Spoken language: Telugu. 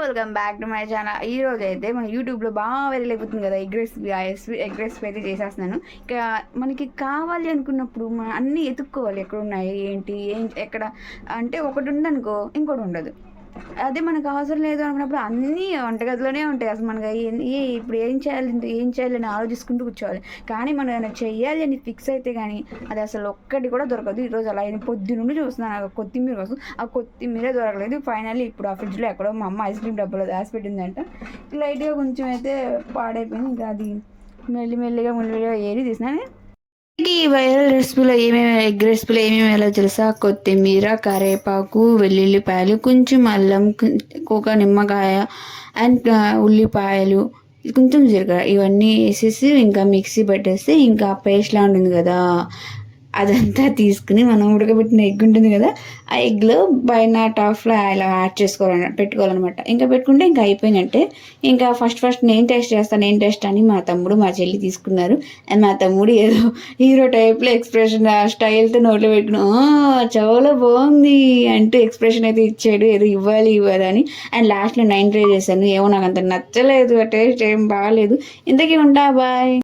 Welcome back to my channel. ఈ రోజు అయితే మన యూట్యూబ్లో బాగా వైరల్ అయిపోతుంది కదా ఎగ్ రెసిపీ అయితే చేసేస్తున్నాను. ఇక మనకి కావాలి అనుకున్నప్పుడు మనం అన్నీ ఎతుక్కోవాలి, ఎక్కడ ఉన్నాయి ఏంటి ఎక్కడ అంటే ఒకటి ఉందనుకో ఇంకోటి ఉండదు. అదే మనకు అవసరం లేదు అనుకున్నప్పుడు అన్నీ వంటగదిలోనే ఉంటాయి. అసలు మనకి ఇప్పుడు ఏం చేయాలని ఆలోచించుకుంటూ కూర్చోవాలి. కానీ మనం ఏమైనా చెయ్యాలి అని ఫిక్స్ అయితే కానీ అది అసలు ఒక్కటి కూడా దొరకదు. ఈరోజు అలా పొద్దు నుండి చూస్తున్నాను కొత్తిమీర కోసం, ఆ కొత్తిమీరే దొరకలేదు. ఫైనల్లీ ఇప్పుడు ఆ ఫ్రిడ్జ్లో ఎక్కడో మా అమ్మ ఐస్ క్రీమ్ డబ్బాలో దాచిపెట్టిందంట. లైట్గా కొంచెం అయితే పాడైపోయింది. ఇంకా అది మెల్లిమెల్లిగా ఏరి తీసినాను. ఈ వైరల్ రెసిపీలో ఎగ్ రెసిపీలో ఏమేమి వేయాలో తెలుసా? కొత్తిమీర, కరివేపాకు, వెల్లుల్లిపాయలు, కొంచెం అల్లం, ఒక నిమ్మకాయ అండ్ ఉల్లిపాయలు, కొంచెం జీలకర్ర, ఇవన్నీ వేసేసి ఇంకా మిక్సీ పెట్టేస్తే ఇంకా పేస్ట్ లా ఉంటుంది కదా, అదంతా తీసుకుని మనం ఉడకబెట్టిన ఎగ్ ఉంటుంది కదా, ఆ ఎగ్లో పైన టాప్లో ఇలా యాడ్ పెట్టుకోవాలన్నమాట. ఇంకా పెట్టుకుంటే ఇంకా అయిపోయినట్టే. ఇంకా ఫస్ట్ నేను టేస్ట్ అని మా తమ్ముడు మా చెల్లి తీసుకున్నారు. అండ్ మా తమ్ముడు ఏదో హీరో టైప్లో ఎక్స్ప్రెషన్ స్టైల్తో నోట్లో పెట్టుకుని చాలా బాగుంది అంటూ ఎక్స్ప్రెషన్ అయితే ఇచ్చాడు. ఏదో ఇవ్వాలి అని. అండ్ లాస్ట్లో 9 ట్రై చేశాను. ఏమో నాకు అంత నచ్చలేదు, ఆ టేస్ట్ ఏం బాగాలేదు. ఇంతకీ ఉంటా, బాయ్.